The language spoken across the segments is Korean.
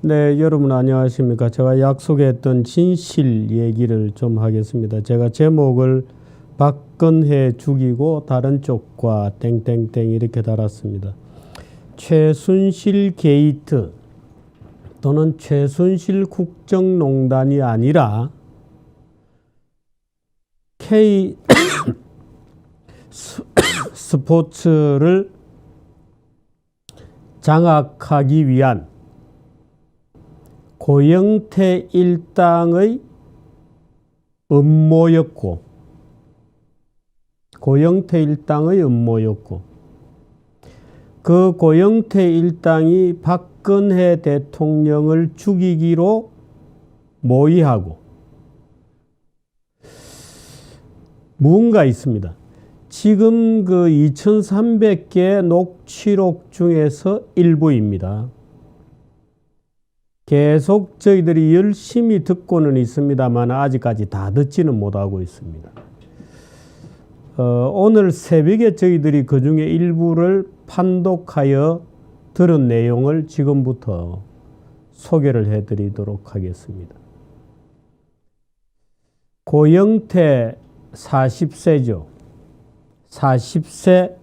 네, 여러분 안녕하십니까. 제가 약속했던 진실 얘기를 좀 하겠습니다. 제가 제목을 박근혜 죽이고 다른 쪽과 땡땡땡 이렇게 달았습니다. 최순실 게이트 또는 최순실 국정농단이 아니라 K 스포츠를 장악하기 위한 고영태 일당의 음모였고, 그 고영태 일당이 박근혜 대통령을 죽이기로 모의하고 무언가 있습니다. 지금 그 2300개 녹취록 중에서 일부입니다. 계속 저희들이 열심히 듣고는 있습니다만 아직까지 다 듣지는 못하고 있습니다. 오늘 새벽에 저희들이 그 중에 일부를 판독하여 들은 내용을 지금부터 소개를 해드리도록 하겠습니다. 고영태 40세죠. 40세,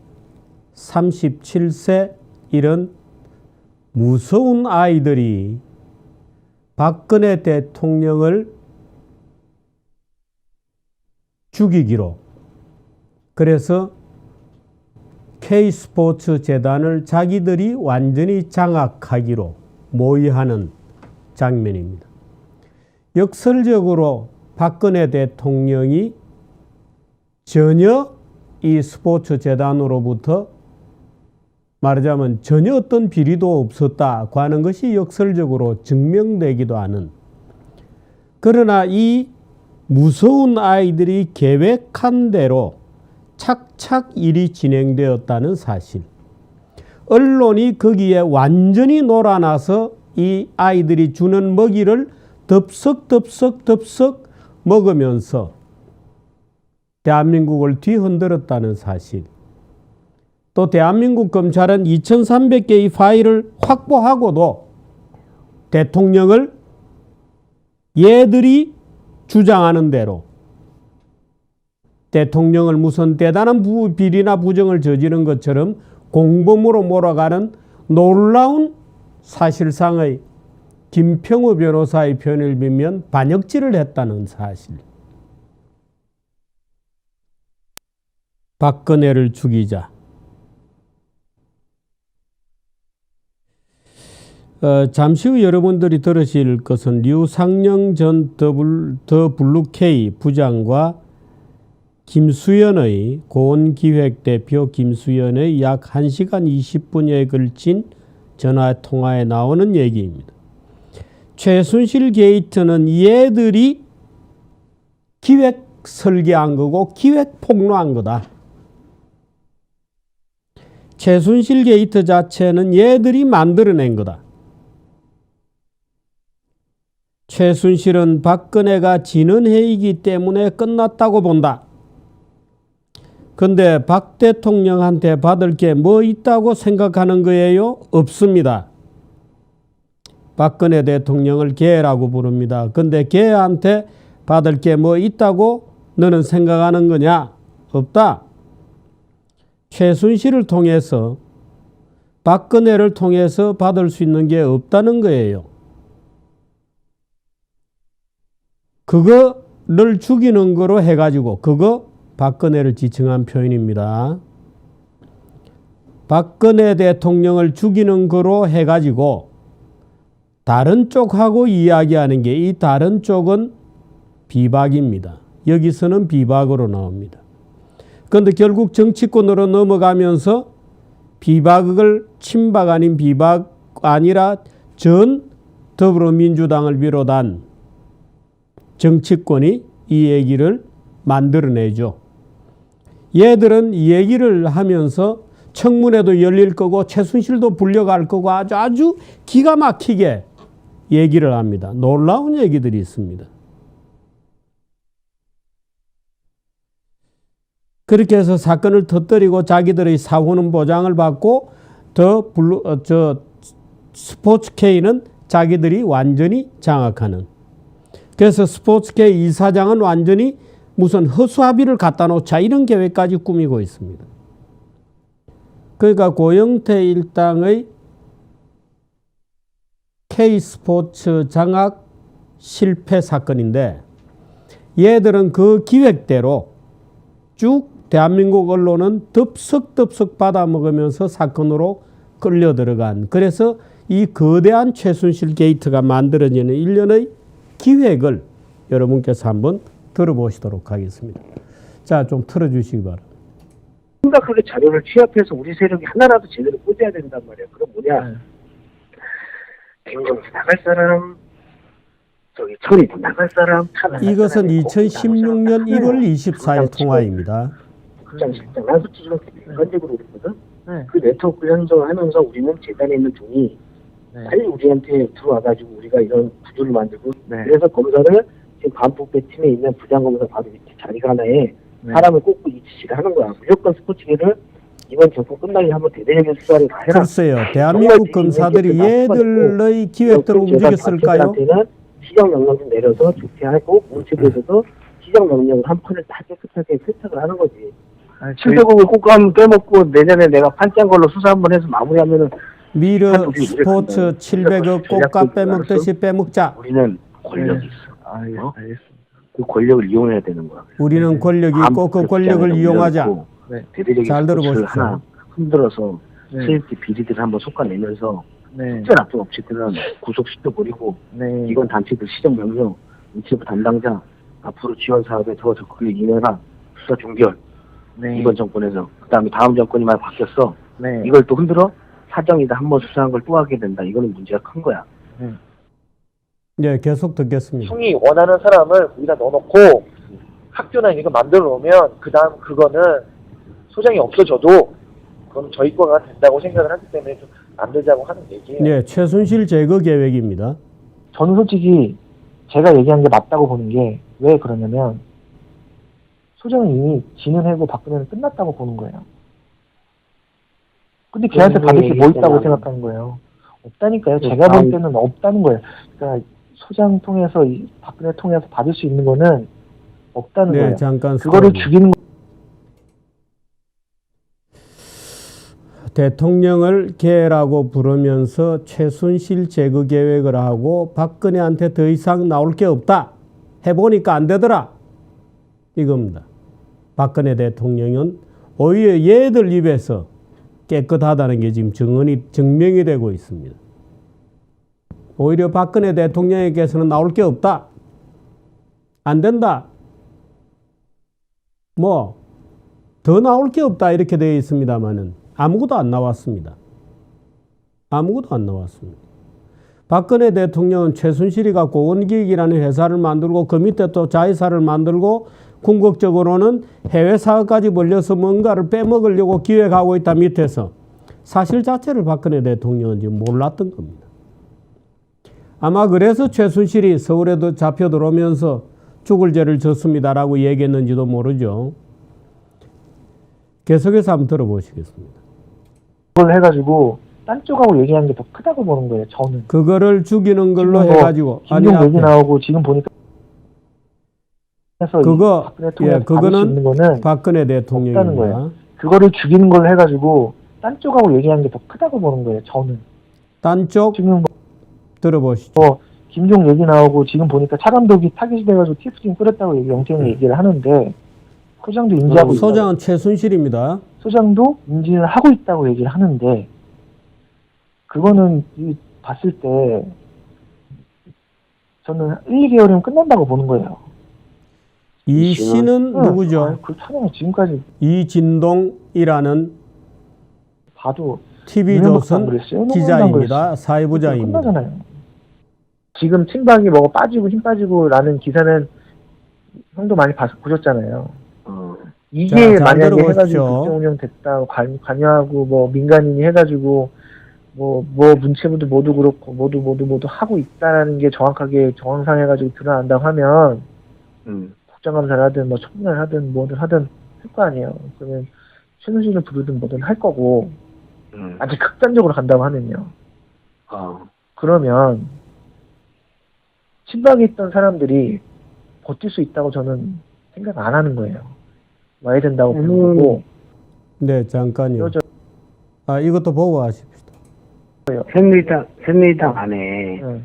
37세 이런 무서운 아이들이 박근혜 대통령을 죽이기로, 그래서 K스포츠 재단을 자기들이 완전히 장악하기로 모의하는 장면입니다. 역설적으로 박근혜 대통령이 전혀 이 스포츠 재단으로부터 말하자면 전혀 어떤 비리도 없었다고 하는 것이 역설적으로 증명되기도 하는, 그러나 이 무서운 아이들이 계획한 대로 착착 일이 진행되었다는 사실, 언론이 거기에 완전히 놀아나서 이 아이들이 주는 먹이를 덥석덥석 먹으면서 대한민국을 뒤흔들었다는 사실, 또 대한민국 검찰은 2300개의 파일을 확보하고도 대통령을 얘들이 주장하는 대로 대통령을 무슨 대단한 비리나 부정을 저지른 것처럼 공범으로 몰아가는 놀라운 사실상의 김평우 변호사의 표현을 빌면 반역질을 했다는 사실. 박근혜를 죽이자. 잠시 후 여러분들이 들으실 것은 류상영 전 더블루K 부장과 김수연의 고온기획대표 김수연의 약 1시간 20분여에 걸친 전화통화에 나오는 얘기입니다. 최순실 게이트는 얘들이 기획 설계한 거고 기획 폭로한 거다. 최순실 게이트 자체는 얘들이 만들어낸 거다. 최순실은 박근혜가 지는 해이기 때문에 끝났다고 본다. 근데 박 대통령한테 받을 게 뭐 있다고 생각하는 거예요? 없습니다. 박근혜 대통령을 개라고 부릅니다. 근데 개한테 받을 게 뭐 있다고 너는 생각하는 거냐? 없다. 최순실을 통해서, 박근혜를 통해서 받을 수 있는 게 없다는 거예요. 그거를 죽이는 거로 해가지고, 그거 박근혜를 지칭한 표현입니다. 박근혜 대통령을 죽이는 거로 해가지고 다른 쪽하고 이야기하는 게, 이 다른 쪽은 비박입니다. 여기서는 비박으로 나옵니다. 그런데 결국 정치권으로 넘어가면서 비박을 친박 아닌 비박 아니라 전 더불어민주당을 비롯한 정치권이 이 얘기를 만들어내죠. 얘들은 이 얘기를 하면서 청문회도 열릴 거고 최순실도 불려갈 거고 아주 기가 막히게 얘기를 합니다. 놀라운 얘기들이 있습니다. 그렇게 해서 사건을 터뜨리고 자기들의 사후는 보장을 받고 스포츠K는 자기들이 완전히 장악하는. 그래서 스포츠계 이사장은 완전히 무슨 허수아비를 갖다 놓자 이런 계획까지 꾸미고 있습니다. 그러니까 고영태 일당의 K스포츠 장악 실패 사건인데 얘들은 그 기획대로 쭉 대한민국 언론은 덥석덥석 받아먹으면서 사건으로 끌려 들어간, 그래서 이 거대한 최순실 게이트가 만들어지는 일련의 기획을 여러분께서 한번 들어보시도록 하겠습니다. 자, 좀 틀어주시기 바랍니다. 심각하게 자료를 취합해서 우리 세력이 하나라도 제대로 꽂아야 된단 말이야. 그럼 뭐냐? 김정수 나갈 사람, 저기 천이도 나갈 사람, 이것은 2016년 1월 24일 통화입니다. 국장실장, 난 솔직히 객관적으로 그랬거든. 그 네트워크 형성하면서 우리는 재단에 있는 돈이 빨리 우리한테 들어와가지고 우리가 이런 구조를 만들고, 그래서 검사를 지금 반부패 팀에 있는 부장검사 바로 밑에 자리가 하나에 사람을 꽂고 이 지시를 하는 거야. 무조건 스포츠계를 이번 정권 끝나게 한번 대대적인 수사를 다 해라. 글쎄요, 대한민국 검사들이 얘들의 기획대로 움직였을까요? 시정 명령 좀 내려서 조퇴하고 문체부에서도 시정 명령을 한 판을 다 깨끗하게 세탁을 하는 거지. 700억을 꼭 빼먹고 내년에 내가 판짠 걸로 수사 한번 해서 마무리하면은 미르 스포츠 700억 꽃값 빼먹듯이 빼먹자. 우리는 권력이 있어. 알겠습니다. 그 권력을 이용해야 되는 거야. 우리는 권력이 있고 그 권력을 이용하자. 대대적인 잘 들어보십시오. 하나 흔들어서 세입기 비리들을 한번 솎아내면서 실제 나쁜 업체들은 구속시켜버리고 이건 단체들 시정명령, 문체부 담당자 앞으로 지원 사업에 더 적극을 임해라. 수사 종결. 이번 정권에서. 그 다음에 다음 정권이 말 바뀌었어. 이걸 또 흔들어? 사정이다. 한번 수사한 걸 또 하게 된다. 이거는 문제가 큰 거야. 네, 계속 듣겠습니다. 형이 원하는 사람을 거기다 넣어놓고 학교나 이거 만들어 놓으면 그 다음 그거는 소장이 없어져도 그건 저희 거가 된다고 생각을 하기 때문에 좀 만들자고 하는 얘기예요. 네, 최순실 제거 계획입니다. 저는 솔직히 제가 얘기한 게 맞다고 보는 게 왜 그러냐면 소장은 이미 진은하고 박근혜는 끝났다고 보는 거예요. 근데 걔한테 받을 게 뭐 있다고 생각하는 거예요. 없다니까요. 제가 볼 때는 없다는 거예요. 그러니까 소장 통해서 박근혜 통해서 받을 수 있는 거는 없다는 거예요. 잠깐 그거를 죽이는 거. 대통령을 개라고 부르면서 최순실 제거 계획을 하고 박근혜한테 더 이상 나올 게 없다. 해보니까 안 되더라. 이겁니다. 박근혜 대통령은 오히려 얘들 입에서 깨끗하다는 게 지금 증명이 되고 있습니다. 오히려 박근혜 대통령에게서는 나올 게 없다. 안 된다. 뭐 더 나올 게 없다 이렇게 되어 있습니다만은 아무것도 안 나왔습니다. 아무것도 안 나왔습니다. 박근혜 대통령은 최순실이 갖고 원기익이라는 회사를 만들고 그 밑에 또 자회사를 만들고 궁극적으로는 해외 사업까지 벌려서 뭔가를 빼먹으려고 기획하고 있다 밑에서 사실 자체를 박근혜 대통령은 지금 몰랐던 겁니다. 아마 그래서 최순실이 서울에도 잡혀 들어오면서 죽을 죄를 졌습니다라고 얘기했는지도 모르죠. 계속해서 한번 들어보시겠습니다. 그걸 해가지고 딴 쪽하고 얘기하는 게 더 크다고 보는 거예요. 저는. 그거를 죽이는 걸로 해가지고 김용 얘기 나오고 지금 보니까 그거 그거는 박근혜 대통령입니다. 그거를 죽이는 걸 해가지고 딴 쪽하고 얘기하는 게 더 크다고 보는 거예요. 저는. 딴 쪽 지금 들어보시죠. 김종 얘기 나오고 지금 보니까 차관독이 타깃이 돼가지고 TF팀 끌었다고 영장이 얘기를 하는데 소장도 인지하고 소장은 최순실입니다. 소장도 인지를 하고 있다고 얘기를 하는데 그거는 봤을 때 저는 1, 2개월이면 끝난다고 보는 거예요. 이 씨는 누구죠? 그 촬영 지금까지 이진동이라는 봐도 TV조선 기자입니다. 사회부장입니다. 끝나잖아요. 지금 친박이 뭐가 빠지고 힘 빠지고라는 기사는 형도 많이 보셨잖아요. 이게 만약에 해가지고 국정운영 됐다, 관여하고 뭐 민간인이 해가지고 뭐 문체부도 모두 그렇고 모두 하고 있다라는 게 정확하게 정황상해가지고 드러난다고 하면 국정감사를 하든 뭐 청문회를 하든 뭐든 하든 할 거 아니에요. 그러면 최순실을 부르든 뭐든 할 거고 아주 극단적으로 간다고 하면요. 그러면 친박에 있던 사람들이 버틸 수 있다고 저는 생각 안 하는 거예요. 와야 된다고 보는 거고. 네, 잠깐요. 이것도 보고 하십시다. 새누리당 안에 네.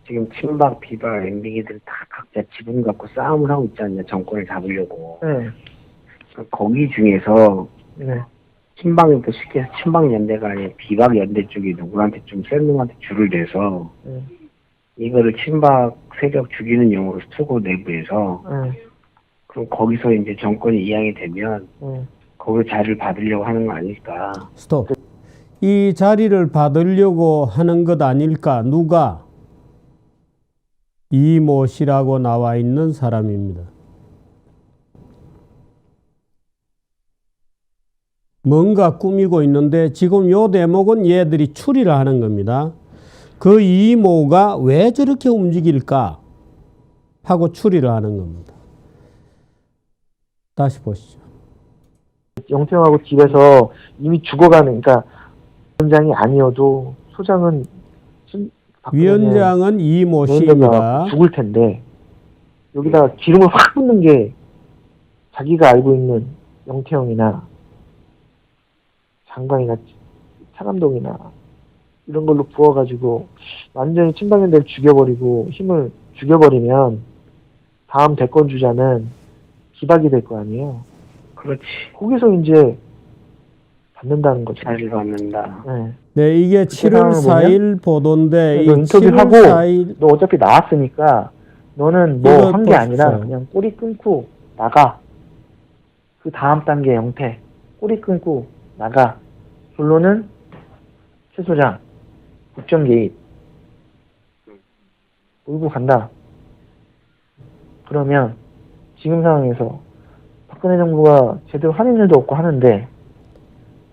지금 친박, 비박, MB기들 다 각자 지분 갖고 싸움을 하고 있지 않냐, 정권을 잡으려고. 네. 거기 중에서 네. 친박연대 쉽게 해서 친박연대가 아니라 비박연대 쪽이 누구한테 좀 센 놈한테 줄을 대서 네. 이거를 친박 세력 죽이는 용으로 쓰고 내부에서 네. 그럼 거기서 이제 정권이 이양이 되면 네. 거기서 자리를 받으려고 하는 거 아닐까. 스톱. 이 자리를 받으려고 하는 것 아닐까? 누가? 이모 씨라고 나와 있는 사람입니다. 뭔가 꾸미고 있는데 지금 요 대목은 얘들이 추리를 하는 겁니다. 그 이모가 왜 저렇게 움직일까 하고 추리를 하는 겁니다. 다시 보시죠. 영태형하고 집에서 이미 죽어가는, 그러니까 위원장이 아니어도 소장은 위원장은 이모 씨입니다. 죽을 텐데 여기다 기름을 확 붓는 게 자기가 알고 있는 영태형이나 장관이나 차감동이나 이런 걸로 부어가지고 완전히 친박연대를 죽여버리고 힘을 죽여버리면 다음 대권 주자는 기박이 될 거 아니에요. 그렇지. 거기서 이제 받는다는 거죠. 자리를 받는다. 네. 네, 이게 7월 4일 보도인데 이 너 7월 인터뷰하고 4일 너 어차피 나왔으니까 너는 뭐 이거 한 게 아니라 없어요. 그냥 꼬리 끊고 나가. 그 다음 단계 영태 꼬리 끊고 나가. 결론은 최 소장 국정 개입 몰고 간다. 그러면 지금 상황에서 박근혜 정부가 제대로 하는 일도 없고 하는데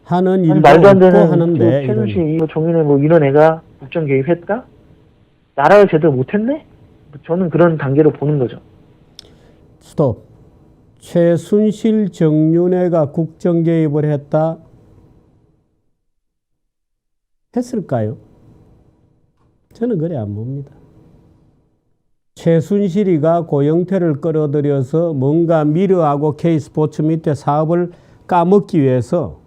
하는 일도 말도 안 없고 되는 하는데 최순실, 정인회 뭐 이런 애가 국정 개입했다? 나라를 제대로 못했네? 저는 그런 단계로 보는 거죠. 스톱. 최순실 정윤회가 국정 개입을 했다. 했을까요? 저는 그래 안 봅니다. 최순실이가 고영태를 끌어들여서 뭔가 미르하고 K스포츠 밑에 사업을 까먹기 위해서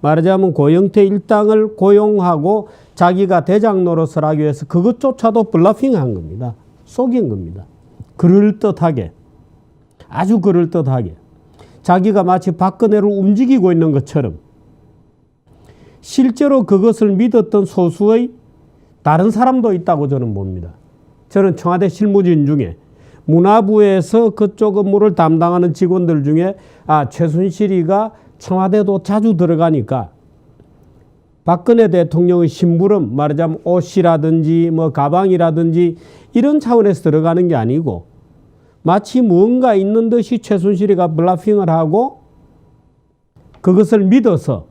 말하자면 고영태 일당을 고용하고 자기가 대장 노릇을 하기 위해서 그것조차도 블러핑한 겁니다. 속인 겁니다. 그럴듯하게. 아주 그럴듯하게. 자기가 마치 박근혜를 움직이고 있는 것처럼 실제로 그것을 믿었던 소수의 다른 사람도 있다고 저는 봅니다. 저는 청와대 실무진 중에 문화부에서 그쪽 업무를 담당하는 직원들 중에 최순실이가 청와대도 자주 들어가니까 박근혜 대통령의 심부름 말하자면 옷이라든지 뭐 가방이라든지 이런 차원에서 들어가는 게 아니고 마치 뭔가 있는 듯이 최순실이가 블러핑을 하고 그것을 믿어서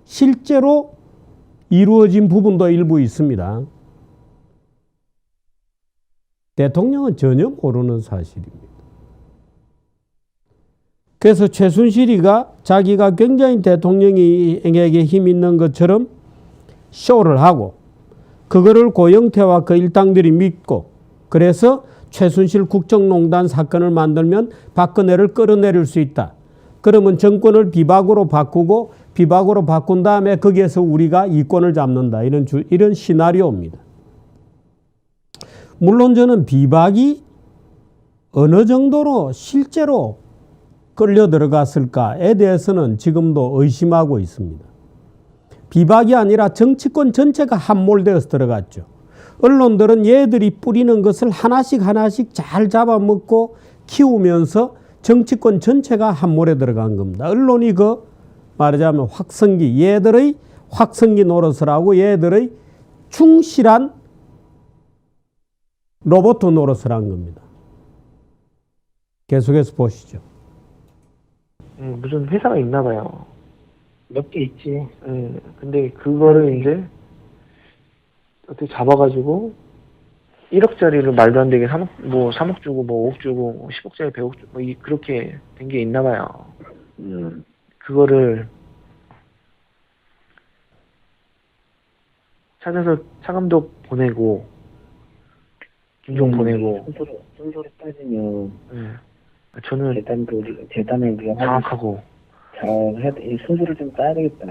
실제로 이루어진 부분도 일부 있습니다. 대통령은 전혀 모르는 사실입니다. 그래서 최순실이가 자기가 굉장히 대통령에게 힘 있는 것처럼 쇼를 하고 그거를 고영태와 그 일당들이 믿고 그래서 최순실 국정농단 사건을 만들면 박근혜를 끌어내릴 수 있다. 그러면 정권을 비박으로 바꾸고 비박으로 바꾼 다음에 거기에서 우리가 이권을 잡는다. 이런 시나리오입니다. 물론 저는 비박이 어느 정도로 실제로 끌려 들어갔을까에 대해서는 지금도 의심하고 있습니다. 비박이 아니라 정치권 전체가 함몰되어서 들어갔죠. 언론들은 얘들이 뿌리는 것을 하나씩 잘 잡아먹고 키우면서 정치권 전체가 함몰에 들어간 겁니다. 언론이 말하자면 얘들의 확성기 노릇을 하고 얘들의 충실한 로봇 노릇을 한 겁니다. 계속해서 보시죠. 무슨 회사가 있나 봐요. 몇 개 있지. 근데 그거를 이제 어떻게 잡아가지고 1억짜리를 말도 안 되게 3억 주고 5억 주고 10억짜리 100억 주고 그렇게 된 게 있나 봐요. 그거를 찾아서 차감독 보내고 김종 보내고. 순서로 따지면 저는 재단을 우리가 장악하고 이 순서를 좀 따야 되겠다.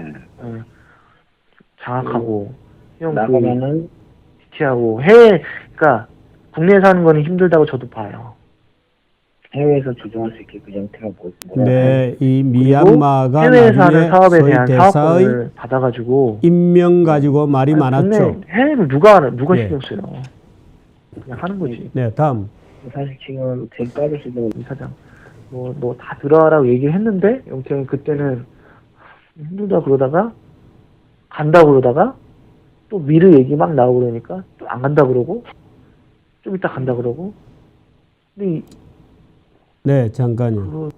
장악하고 형 나가면은 지티하고 해외 그러니까 국내에서 하는 거는 힘들다고 저도 봐요. 해외에서 조정할 수 있게 그 형태가 뭐야? 네, 이 미얀마가 해외에서 하는 나중에 사업에 소위 대한 대사의 사업권을 받아가지고 임명 가지고 말이 많았죠. 해외는 누가 예. 신경 써요. 그냥 하는 거지. 네, 다음. 사실 지금 제일 빠질 수 있는 이사장 뭐 다 들어와라고 얘기를 했는데 영태는 그때는 힘들다 그러다가 간다 그러다가 또 미르 얘기 막 나오고 그러니까 또 안 간다 그러고 좀 이따 간다 그러고 근데 네, 잠깐요.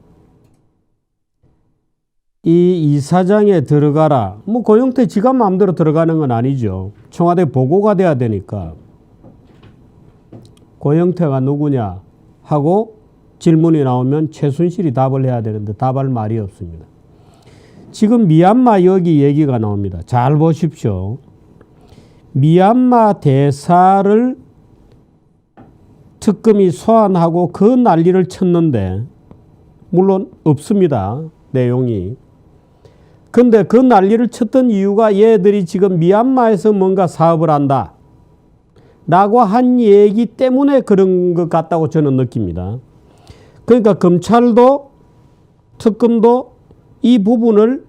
이 이사장에 들어가라. 뭐 고영태 지가 마음대로 들어가는 건 아니죠. 청와대 보고가 돼야 되니까. 고영태가 누구냐 하고 질문이 나오면 최순실이 답을 해야 되는데 답할 말이 없습니다. 지금 미얀마 여기 얘기가 나옵니다. 잘 보십시오. 미얀마 대사를 특검이 소환하고 그 난리를 쳤는데 물론 없습니다. 내용이. 근데 그 난리를 쳤던 이유가 얘들이 지금 미얀마에서 뭔가 사업을 한다 라고 한 얘기 때문에 그런 것 같다고 저는 느낍니다. 그러니까 검찰도 특검도 이 부분을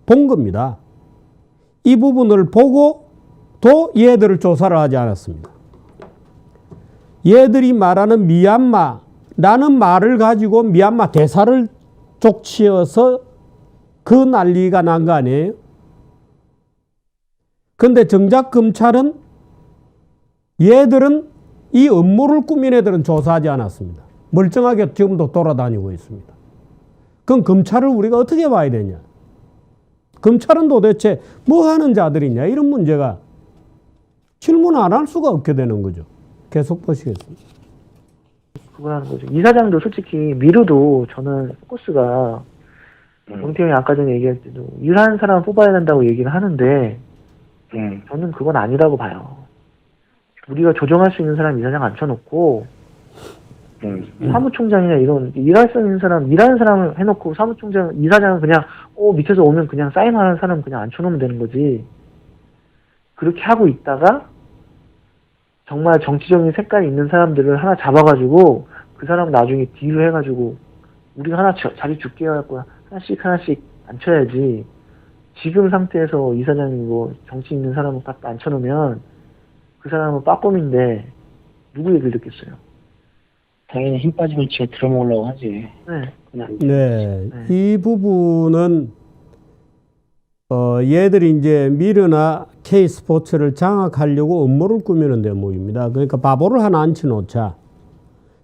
본 겁니다. 이 부분을 보고 또 얘들을 조사를 하지 않았습니다. 얘들이 말하는 미얀마라는 말을 가지고 미얀마 대사를 족치어서 그 난리가 난 거 아니에요? 근데 정작 검찰은 얘들은 이 업무를 꾸민 애들은 조사하지 않았습니다. 멀쩡하게 지금도 돌아다니고 있습니다. 그럼 검찰을 우리가 어떻게 봐야 되냐? 검찰은 도대체 뭐 하는 자들이냐? 이런 문제가 질문 안 할 수가 없게 되는 거죠. 계속 보시겠습니다. 그거 하는 거죠. 이사장도 솔직히 미르도 저는 포커스가 영태 형이 아까 전에 얘기할 때도 일하는 사람을 뽑아야 된다고 얘기를 하는데 저는 그건 아니라고 봐요. 우리가 조정할 수 있는 사람 이사장 앉혀놓고 사무총장이나 이런 일할 수 있는 사람 일하는 사람을 해놓고 사무총장 이사장은 그냥 밑에서 오면 그냥 사인하는 사람 그냥 앉혀놓으면 되는 거지. 그렇게 하고 있다가 정말 정치적인 색깔이 있는 사람들을 하나 잡아가지고 그 사람 나중에 딜을 해가지고 우리가 하나 자리 줄게 해갖고 하나씩 앉혀야지. 지금 상태에서 이사장이 뭐 정치 있는 사람을 딱 앉혀놓으면 그 사람은 빠꼼인데 누구 얘기를 듣겠어요? 당연히 힘 빠지면 지가 들어먹으려고 하지. 네. 이 부분은 얘들이 이제 미르나 K스포츠를 장악하려고 음모를 꾸미는 대목입니다. 그러니까 바보를 하나 앉혀놓자.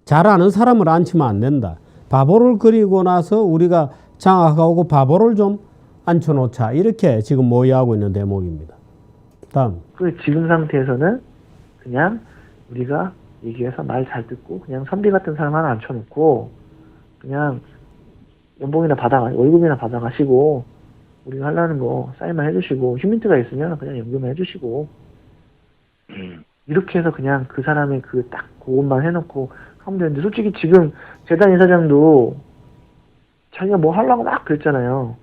잘 아는 사람을 앉히면 안 된다. 바보를 그리고 나서 우리가 장악하고 바보를 좀 앉혀놓자. 이렇게 지금 모의하고 있는 대목입니다. 다음. 그 지금 상태에서는 그냥 우리가 얘기해서 말 잘 듣고 그냥 선비 같은 사람 하나 앉혀놓고 그냥 연봉이나 월급이나 받아가시고 우리가 하려는 거 사인만 해주시고 휴민트가 있으면 그냥 연금을 해주시고 이렇게 해서 그냥 그 사람의 그 딱 그것만 해놓고 하면 되는데 솔직히 지금 재단 이사장도 자기가 뭐 하려고 막 그랬잖아요.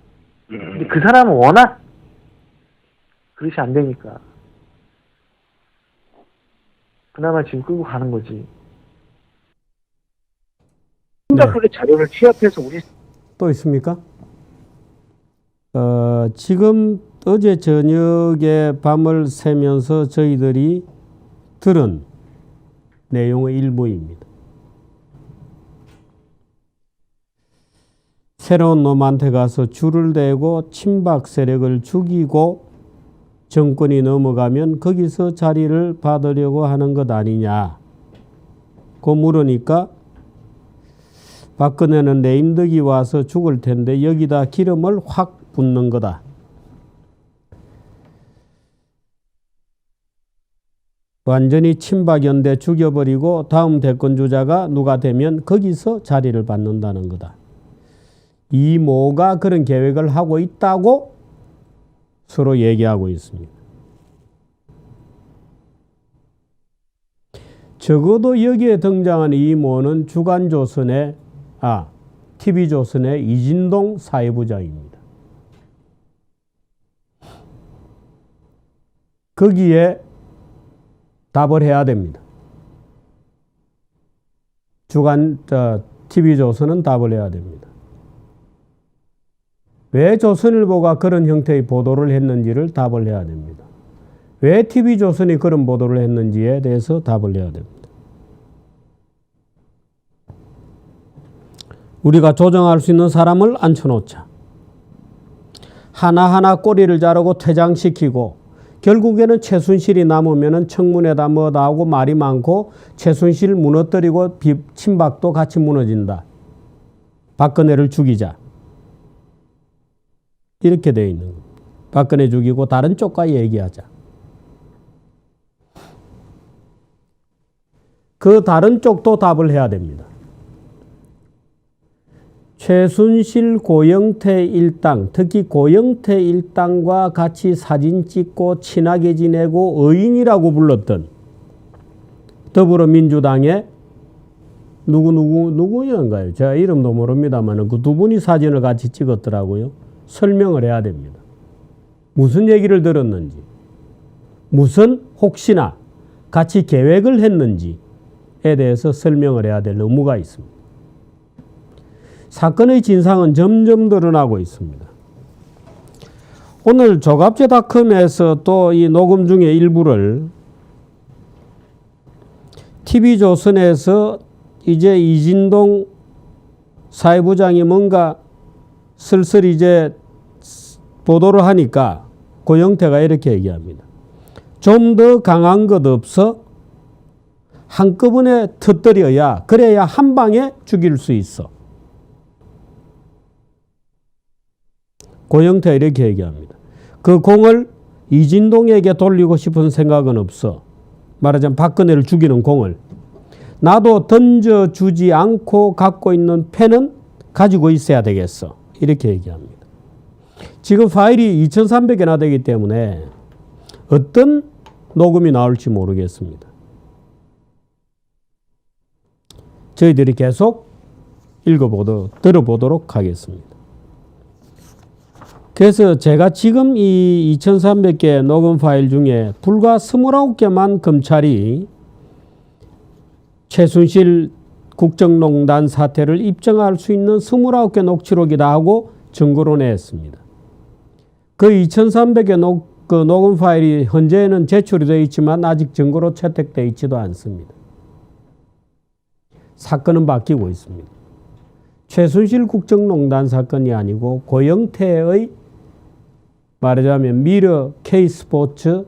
근데 그 사람은 워낙 그릇이 안 되니까 그나마 지금 끌고 가는 거지. 심각하게 자료를 취합해서 우리 또 있습니까? 지금 어제 저녁에 밤을 새면서 저희들이 들은 내용의 일부입니다. 새로운 놈한테 가서 줄을 대고 친박 세력을 죽이고 정권이 넘어가면 거기서 자리를 받으려고 하는 것 아니냐. 고 물으니까 박근혜는 내 인덕이 와서 죽을 텐데 여기다 기름을 확 붓는 거다. 완전히 친박연대 죽여버리고 다음 대권주자가 누가 되면 거기서 자리를 받는다는 거다. 이모가 그런 계획을 하고 있다고 서로 얘기하고 있습니다. 적어도 여기에 등장하는 이모는 TV조선의 이진동 사회부장입니다. 거기에 답을 해야 됩니다. TV조선은 답을 해야 됩니다. 왜 조선일보가 그런 형태의 보도를 했는지를 답을 해야 됩니다. 왜 TV조선이 그런 보도를 했는지에 대해서 답을 해야 됩니다. 우리가 조정할 수 있는 사람을 앉혀놓자. 하나하나 꼬리를 자르고 퇴장시키고 결국에는 최순실이 남으면 청문회다 뭐다 하고 말이 많고 최순실 무너뜨리고 친박도 같이 무너진다. 박근혜를 죽이자. 이렇게 되어 있는 겁니다. 박근혜 죽이고 다른 쪽과 얘기하자. 그 다른 쪽도 답을 해야 됩니다. 최순실, 고영태 일당, 특히 고영태 일당과 같이 사진 찍고 친하게 지내고 의인이라고 불렀던 더불어민주당의 누구인가요? 제가 이름도 모릅니다만 그 두 분이 사진을 같이 찍었더라고요. 설명을 해야 됩니다. 무슨 얘기를 들었는지, 무슨 혹시나 같이 계획을 했는지에 대해서 설명을 해야 될 의무가 있습니다. 사건의 진상은 점점 드러나고 있습니다. 오늘 조갑제닷컴에서 또 이 녹음 중에 일부를 TV조선에서 이제 이진동 사회부장이 뭔가 슬슬 이제 보도를 하니까 고영태가 이렇게 얘기합니다. 좀 더 강한 것 없어? 한꺼번에 터뜨려야 그래야 한 방에 죽일 수 있어. 고영태가 이렇게 얘기합니다. 그 공을 이진동에게 돌리고 싶은 생각은 없어. 말하자면 박근혜를 죽이는 공을. 나도 던져주지 않고 갖고 있는 펜은 가지고 있어야 되겠어. 이렇게 얘기합니다. 지금 파일이 2300개나 되기 때문에 어떤 녹음이 나올지 모르겠습니다. 저희들이 계속 들어보도록 하겠습니다. 그래서 제가 지금 이 2300개 녹음 파일 중에 불과 29개만 검찰이 최순실 국정농단 사태를 입증할 수 있는 29개 녹취록이다 하고 증거로 냈습니다. 그 2300개 녹음 파일이 현재는 제출이 되어 있지만 아직 증거로 채택되어 있지도 않습니다. 사건은 바뀌고 있습니다. 최순실 국정농단 사건이 아니고 고영태의 말하자면 미러 K스포츠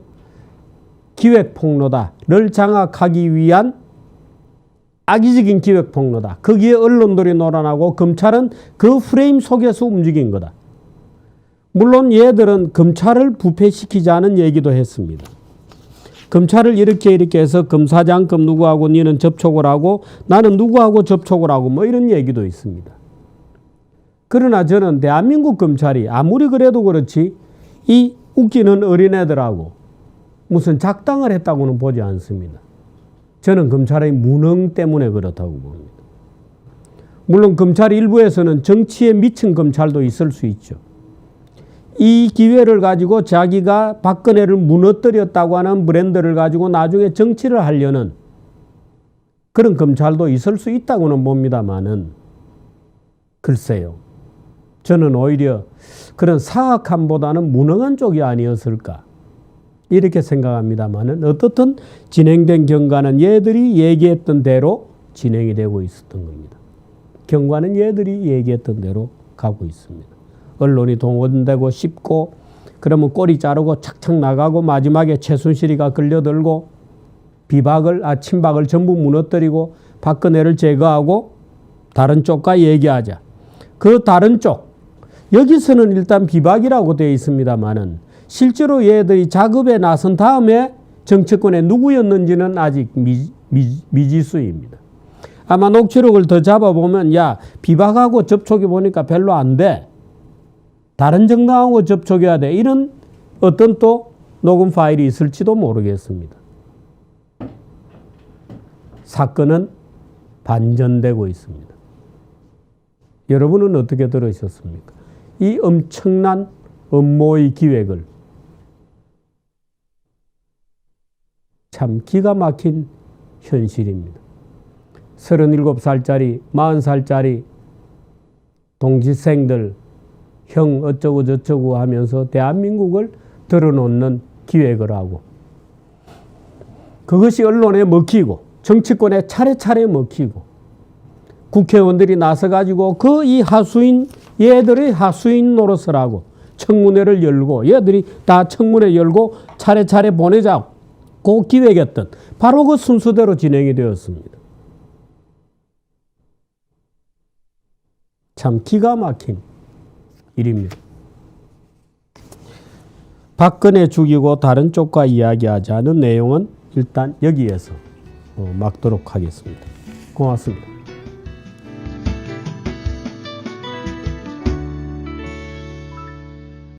기획폭로다를 장악하기 위한 악의적인 기획폭로다. 거기에 언론들이 놀아나고 검찰은 그 프레임 속에서 움직인 거다. 물론 얘들은 검찰을 부패시키자는 얘기도 했습니다. 검찰을 이렇게 해서 검사장급 누구하고 니는 접촉을 하고 나는 누구하고 접촉을 하고 뭐 이런 얘기도 있습니다. 그러나 저는 대한민국 검찰이 아무리 그래도 그렇지 이 웃기는 어린애들하고 무슨 작당을 했다고는 보지 않습니다. 저는 검찰의 무능 때문에 그렇다고 봅니다. 물론 검찰 일부에서는 정치에 미친 검찰도 있을 수 있죠. 이 기회를 가지고 자기가 박근혜를 무너뜨렸다고 하는 브랜드를 가지고 나중에 정치를 하려는 그런 검찰도 있을 수 있다고는 봅니다만은 글쎄요. 저는 오히려 그런 사악함보다는 무능한 쪽이 아니었을까 이렇게 생각합니다만은 어떻든 진행된 경과는 얘들이 얘기했던 대로 진행이 되고 있었던 겁니다. 경과는 얘들이 얘기했던 대로 가고 있습니다. 언론이 동원되고 씹고 그러면 꼬리 자르고 착착 나가고 마지막에 최순실이가 걸려들고 친박을 전부 무너뜨리고 박근혜를 제거하고 다른 쪽과 얘기하자. 그 다른 쪽 여기서는 일단 비박이라고 되어 있습니다만은 실제로 얘들이 작업에 나선 다음에 정치권에 누구였는지는 아직 미지수입니다. 아마 녹취록을 더 잡아보면 야 비박하고 접촉해 보니까 별로 안 돼. 다른 정당하고 접촉해야 돼. 이런 어떤 또 녹음 파일이 있을지도 모르겠습니다. 사건은 반전되고 있습니다. 여러분은 어떻게 들으셨습니까? 이 엄청난 음모의 기획을 참 기가 막힌 현실입니다. 37살짜리, 40살짜리 동지생들 형 어쩌고 저쩌고 하면서 대한민국을 드러놓는 기획을 하고 그것이 언론에 먹히고 정치권에 차례차례 먹히고 국회의원들이 나서가지고 그 이 하수인 얘들의 하수인 노릇을 하고 청문회를 열고 얘들이 다 청문회 열고 차례차례 보내자고 기획했던 바로 그 순서대로 진행이 되었습니다. 참 기가 막힌 일입니다. 박근혜 죽이고 다른 쪽과 이야기하지 않은 내용은 일단 여기에서 막도록 하겠습니다. 고맙습니다.